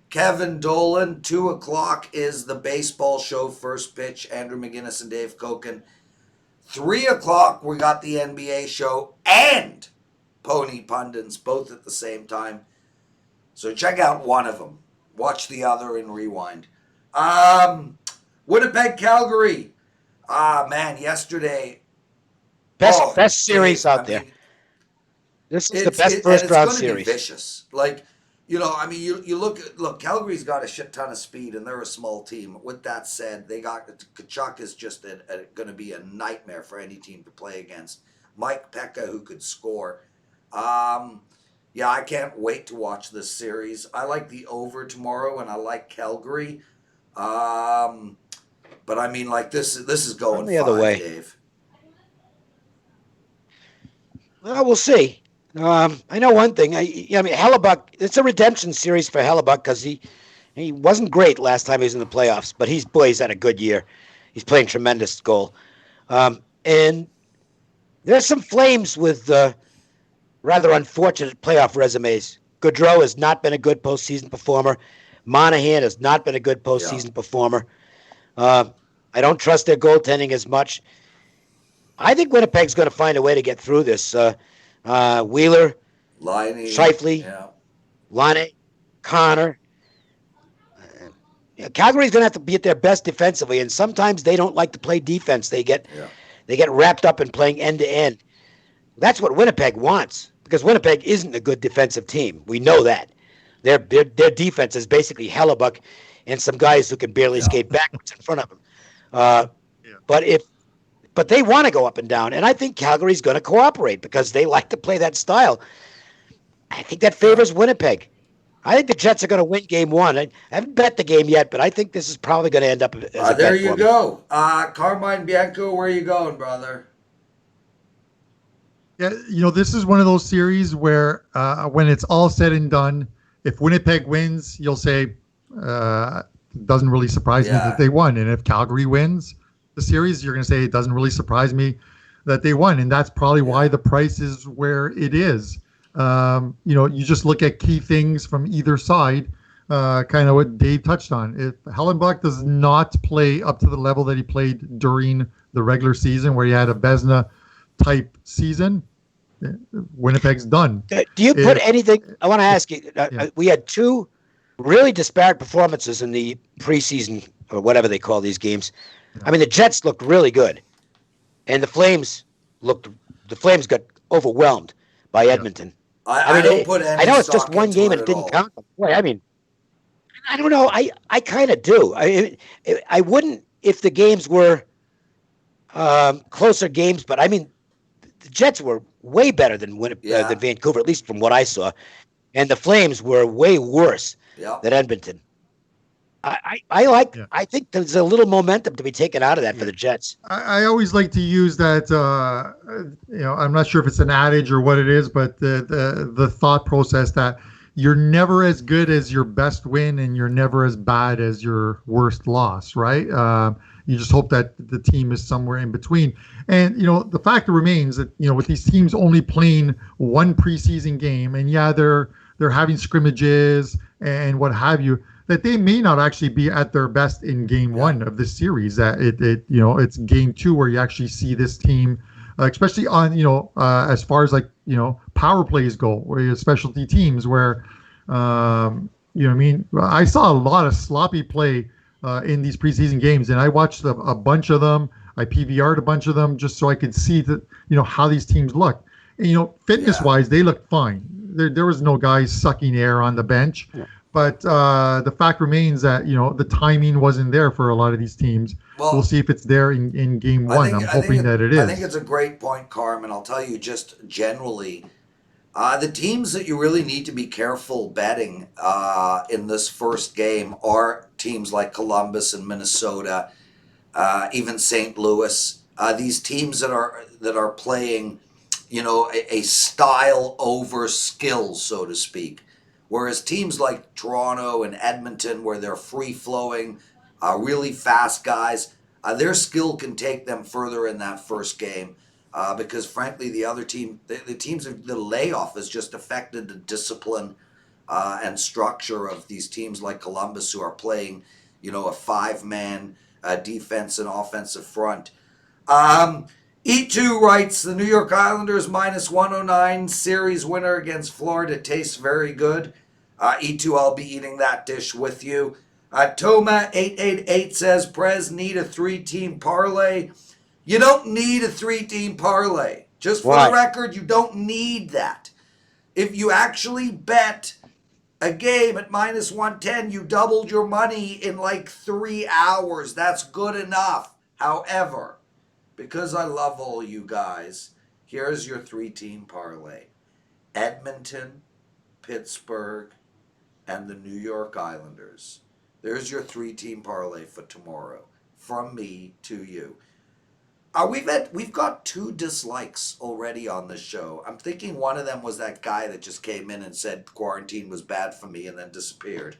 Kevin Dolan. 2 o'clock is the baseball show, First Pitch, Andrew McGinnis and Dave Koken. 3 o'clock, we got the NBA show and Pony Pundits, both at the same time. So check out one of them. Watch the other and rewind. Winnipeg, Calgary. Man, yesterday. Best series Dave, out there. This is the best first round series. Be vicious. Like, you look, Calgary's got a shit ton of speed, and they're a small team. With that said, Tkachuk is just going to be a nightmare for any team to play against. Mike Pekka, who could score. Yeah, I can't wait to watch this series. I like the over tomorrow, and I like Calgary. But I mean, like this is I'm going the other 5, way. Dave. Well, we'll see. I know one thing. I mean, Hellebuck. It's a redemption series for Hellebuck because he wasn't great last time he was in the playoffs, but he's had a good year. He's playing tremendous goal. And there's some Flames with rather unfortunate playoff resumes. Gaudreau has not been a good postseason performer. Monahan has not been a good Yeah. postseason performer. Uh, I don't trust their goaltending as much. I think Winnipeg's going to find a way to get through this. Wheeler, Liney, Shifley, yeah. Lane, Connor. Calgary's going to have to be at their best defensively, and sometimes they don't like to play defense. They get wrapped up in playing end to end. That's what Winnipeg wants because Winnipeg isn't a good defensive team. We know that. Their defense is basically Hellebuck and some guys who can barely skate backwards in front of them. But they want to go up and down, and I think Calgary's going to cooperate because they like to play that style. I think that favors Winnipeg. I think the Jets are going to win game one. I haven't bet the game yet, but I think this is probably going to end up as a There bet you for me. go. Carmine Bianco, where are you going, brother? Yeah, this is one of those series where when it's all said and done, if Winnipeg wins, you'll say it doesn't really surprise me that they won. And if Calgary wins the series, you're going to say it doesn't really surprise me that they won. And that's probably why the price is where it is. You just look at key things from either side, kind of what Dave touched on. If Hellenbuck does not play up to the level that he played during the regular season, where he had a Vezina type season, Winnipeg's done. Do you put anything? I want to ask you. We had two really disparate performances in the preseason or whatever they call these games. I mean, the Jets looked really good, and the Flames got overwhelmed by Edmonton. I don't put any. I know it's just one game and and it didn't count. Boy, I mean, I don't know. I kind of do. I wouldn't if the games were closer games, but I mean, the Jets were way better than Vancouver, at least from what I saw, and the Flames were way worse than Edmonton. I think there's a little momentum to be taken out of that for the Jets. I always like to use that. I'm not sure if it's an adage or what it is, but the thought process that you're never as good as your best win and you're never as bad as your worst loss, right? You just hope that the team is somewhere in between. And, the fact remains that, with these teams only playing one preseason game, and they're having scrimmages and what have you, that they may not actually be at their best in game one of this series. That it's game two where you actually see this team, especially on, as far as power plays go, where you have specialty teams where, I saw a lot of sloppy play in these preseason games, and I watched a bunch of them. I PVR'd a bunch of them just so I could see that, how these teams look. And, fitness-wise, they looked fine. There was no guys sucking air on the bench. Yeah. But the fact remains that, the timing wasn't there for a lot of these teams. Well, we'll see if it's there in game one. I'm hoping that it is. I think it's a great point, Carmen. I'll tell you just generally, the teams that you really need to be careful betting in this first game are teams like Columbus and Minnesota, even St. Louis. These teams that are playing, a style over skill, so to speak. Whereas teams like Toronto and Edmonton, where they're free-flowing, really fast guys, their skill can take them further in that first game. Because frankly, the other team, the teams, the layoff has just affected the discipline and structure of these teams like Columbus, who are playing, a five-man defense and offensive front. E2 writes, the New York Islanders minus 109 series winner against Florida tastes very good. E2, I'll be eating that dish with you. Toma888 says, Prez need a 3-team parlay. You don't need a 3-team parlay. Just for the record, you don't need that. If you actually bet a game at minus 110, you doubled your money in like 3 hours. That's good enough. However, because I love all you guys, here's your 3-team parlay. Edmonton, Pittsburgh, and the New York Islanders. There's your 3-team parlay for tomorrow. From me to you. We've got 2 dislikes already on the show. I'm thinking one of them was that guy that just came in and said quarantine was bad for me and then disappeared.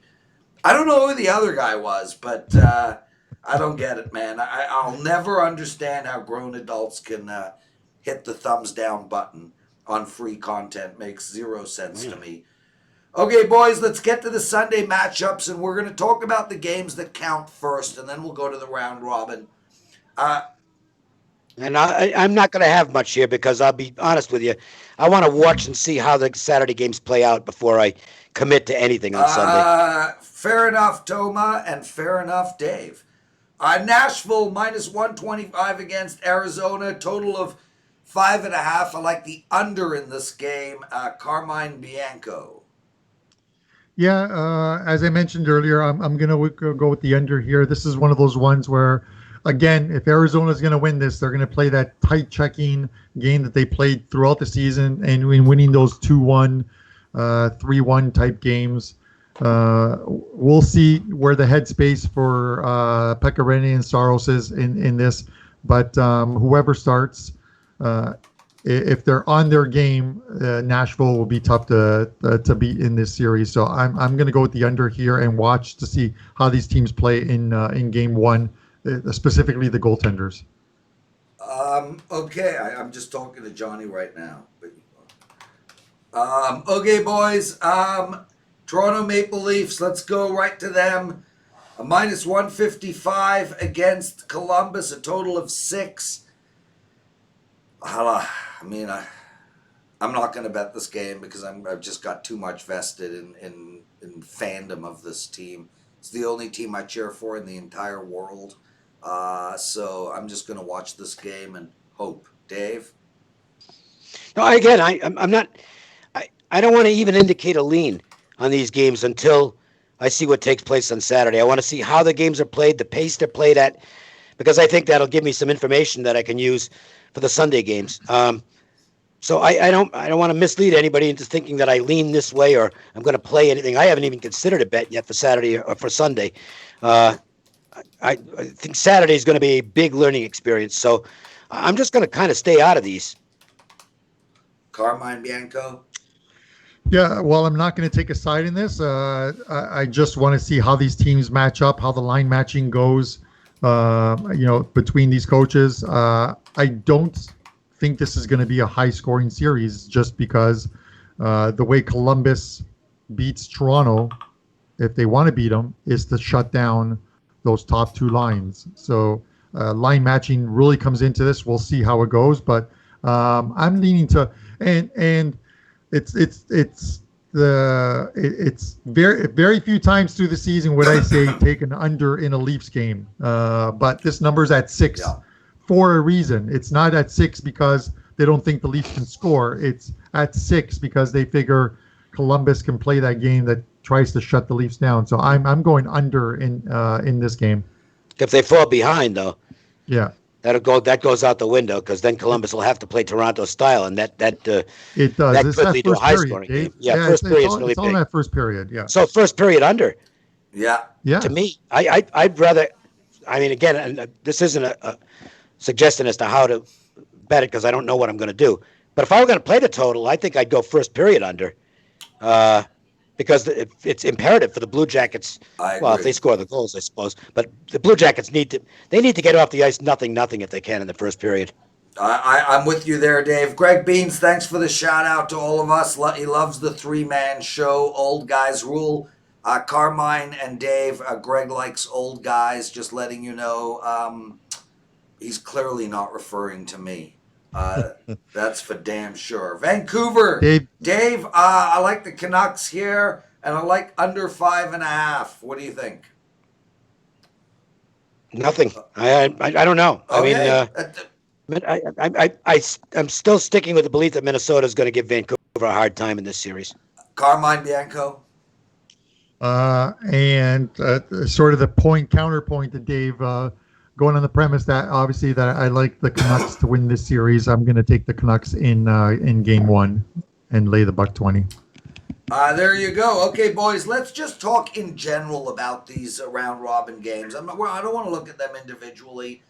I don't know who the other guy was, but I don't get it, man. I'll never understand how grown adults can hit the thumbs down button on free content. Makes 0 sense to me. Okay, boys, let's get to the Sunday matchups, and we're going to talk about the games that count first, and then we'll go to the round robin. And I'm not going to have much here because I'll be honest with you. I want to watch and see how the Saturday games play out before I commit to anything on Sunday. Fair enough, Toma, and fair enough, Dave. Nashville minus 125 against Arizona, total of 5.5. I like the under in this game. Carmine Bianco. Yeah, as I mentioned earlier, I'm going to go with the under here. This is one of those ones where, again, if Arizona's going to win this, they're going to play that tight checking game that they played throughout the season, and in winning those 2-1, 3-1 type games. We'll see where the headspace for Pecorine and Saros is in this, but whoever starts, if they're on their game, Nashville will be tough to beat in this series. So I'm going to go with the under here and watch to see how these teams play in game one, specifically the goaltenders. Okay, I'm just talking to Johnny right now. Okay, boys. Toronto Maple Leafs, let's go right to them. A minus 155 against Columbus, a total of 6. I'm not going to bet this game because I've just got too much vested in fandom of this team. It's the only team I cheer for in the entire world. So I'm just going to watch this game and hope. Dave? No, again, I'm not. I don't want to even indicate a lean on these games until I see what takes place on Saturday. I want to see how the games are played, the pace they're played at, because I think that'll give me some information that I can use for the Sunday games. So I don't want to mislead anybody into thinking that I lean this way or I'm going to play anything. I haven't even considered a bet yet for Saturday or for Sunday. I think Saturday is going to be a big learning experience. So I'm just going to kind of stay out of these. Carmine Bianco? Yeah, well, I'm not going to take a side in this. I just want to see how these teams match up, how the line matching goes, between these coaches. I don't think this is going to be a high-scoring series just because the way Columbus beats Toronto, if they want to beat them, is to shut down those top 2 lines. So line matching really comes into this. We'll see how it goes, but I'm leaning to and. It's very few times through the season would I say take an under in a Leafs game. But this number's at 6 for a reason. It's not at 6 because they don't think the Leafs can score. It's at 6 because they figure Columbus can play that game that tries to shut the Leafs down. So I'm going under in this game. If they fall behind, though. Yeah. That goes out the window because then Columbus will have to play Toronto style, and that it does. That it's could lead to a high scoring game. Yeah, first period's really big. It's all in that first period. Yeah. So first period under. Yeah. To me, I'd rather. I mean, again, and this isn't a suggestion as to how to bet it because I don't know what I'm going to do. But if I were going to play the total, I think I'd go first period under. Because it's imperative for the Blue Jackets. Well, if they score the goals, I suppose. But the Blue Jackets need to get off the ice 0-0 if they can in the first period. I'm with you there, Dave. Greg Beans, thanks for the shout out to all of us. He loves the 3-man show. Old guys rule. Carmine and Dave. Greg likes old guys. Just letting you know. He's clearly not referring to me. That's for damn sure. Vancouver, Dave. I like the Canucks here, and I like under 5.5. What do you think? Nothing. I don't know. Okay. I'm still sticking with the belief that Minnesota is going to give Vancouver a hard time in this series. Carmine Bianco. And sort of the counterpoint to Dave. Going on the premise that obviously that I like the Canucks to win this series, I'm going to take the Canucks in game 1 and lay the $1.20. There you go. Okay, boys, let's just talk in general about these round robin games. I don't want to look at them individually.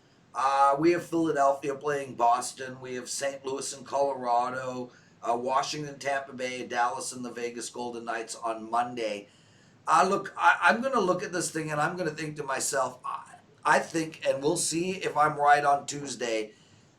We have Philadelphia playing Boston. We have St. Louis and Colorado, Washington, Tampa Bay, Dallas, and the Vegas Golden Knights on Monday. I'm going to look at this thing and I'm going to think to myself, I think, and we'll see if I'm right on Tuesday.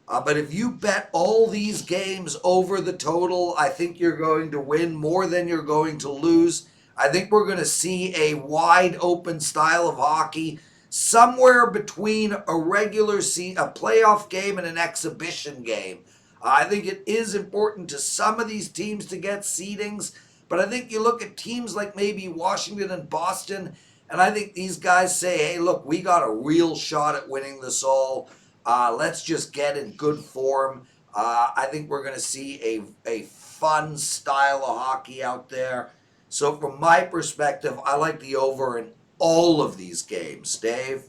But if you bet all these games over the total, I think you're going to win more than you're going to lose. I think we're going to see a wide open style of hockey, somewhere between a playoff game and an exhibition game. I think it is important to some of these teams to get seedings, but I think you look at teams like maybe Washington and Boston, and I think these guys say, hey, look, we got a real shot at winning this all. Let's just get in good form. I think we're going to see a fun style of hockey out there. So from my perspective, I like the over in all of these games. Dave?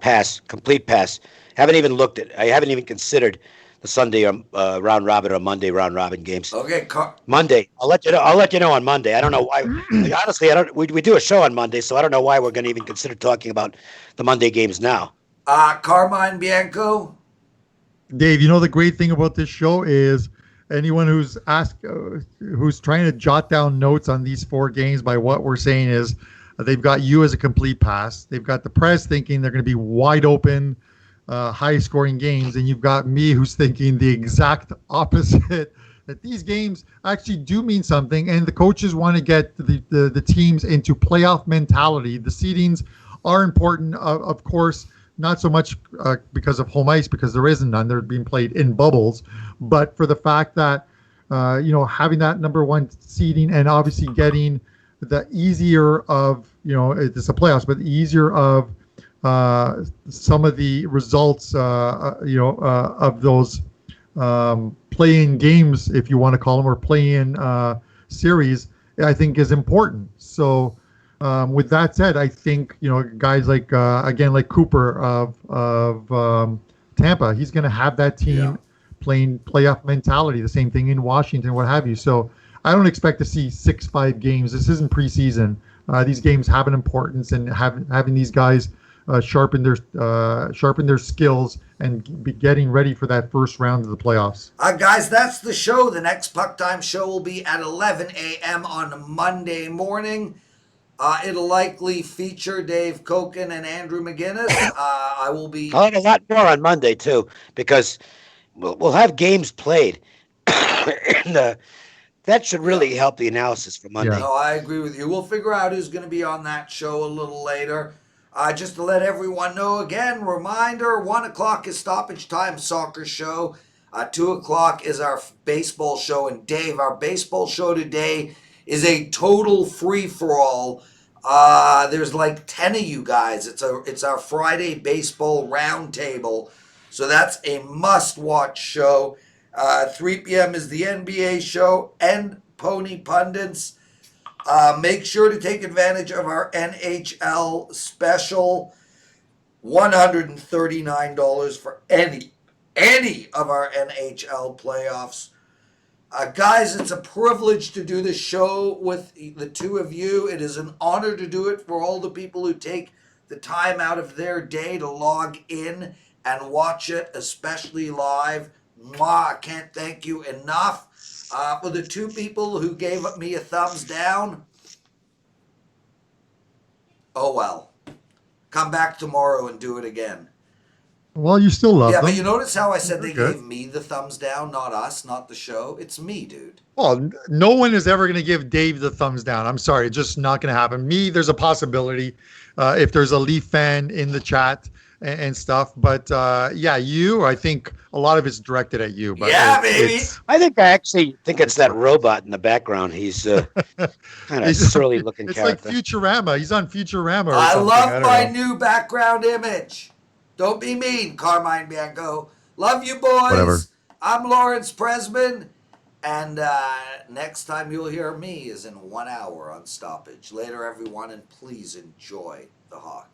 Pass, complete pass. Haven't even looked at. I haven't even considered the Sunday round robin or Monday round robin games. Okay, Monday. I'll let you know. I'll let you know on Monday. I don't know why. Honestly, I don't. We do a show on Monday, so I don't know why we're going to even consider talking about the Monday games now. Carmine Bianco? Dave, you know the great thing about this show is anyone who's who's trying to jot down notes on these four games by what we're saying is they've got you as a complete pass. They've got the Prez thinking they're going to be wide open, high scoring games, and you've got me who's thinking the exact opposite. That these games actually do mean something, and the coaches want to get the teams into playoff mentality. The seedings are important, of course. Not so much because of home ice, because there isn't none. They're being played in bubbles, but for the fact that having that number one seeding and obviously getting the easier of it's a playoffs, but the easier of some of the results of those play-in games, if you want to call them, or play-in series, I think is important. So. With that said, I think guys like like Cooper of Tampa, he's going to have that team playing playoff mentality. The same thing in Washington, what have you. So I don't expect to see 6-5 games. This isn't preseason. These games have an importance, and having these guys sharpen their skills and be getting ready for that first round of the playoffs. Guys, that's the show. The next Puck Time show will be at 11 a.m. on Monday morning. It'll likely feature Dave Koken and Andrew McGinnis. I'll have a lot more on Monday too, because we'll have games played, and that should really help the analysis for Monday. No, I agree with you. We'll figure out who's going to be on that show a little later. Just to let everyone know again, reminder: 1 o'clock is stoppage time soccer show. 2 o'clock is our baseball show. And Dave, our baseball show today is a total free for all. There's like 10 of you guys. It's our Friday baseball roundtable, so that's a must-watch show. 3 p.m. is the NBA show and Pony Pundits. Make sure to take advantage of our NHL special, $139 for any of our NHL playoffs. Guys, it's a privilege to do this show with the two of you. It is an honor to do it for all the people who take the time out of their day to log in and watch it, especially live. I can't thank you enough. For the two people who gave me a thumbs down, oh well. Come back tomorrow and do it again. Well, you still love them. Yeah, but you notice how I said they gave me the thumbs down, not us, not the show? It's me, dude. Well, no one is ever going to give Dave the thumbs down. I'm sorry, it's just not going to happen. Me, there's a possibility if there's a Leaf fan in the chat and stuff. But you, I think a lot of it's directed at you. But yeah, baby. I actually think it's that robot in the background. He's kind of surly looking character. It's like Futurama. He's on Futurama. I love my new background image. Don't be mean, Carmine Bianco. Love you, boys. Whatever. I'm Lawrence Presman. And next time you'll hear me is in 1 hour on Stoppage. Later, everyone, and please enjoy the hockey.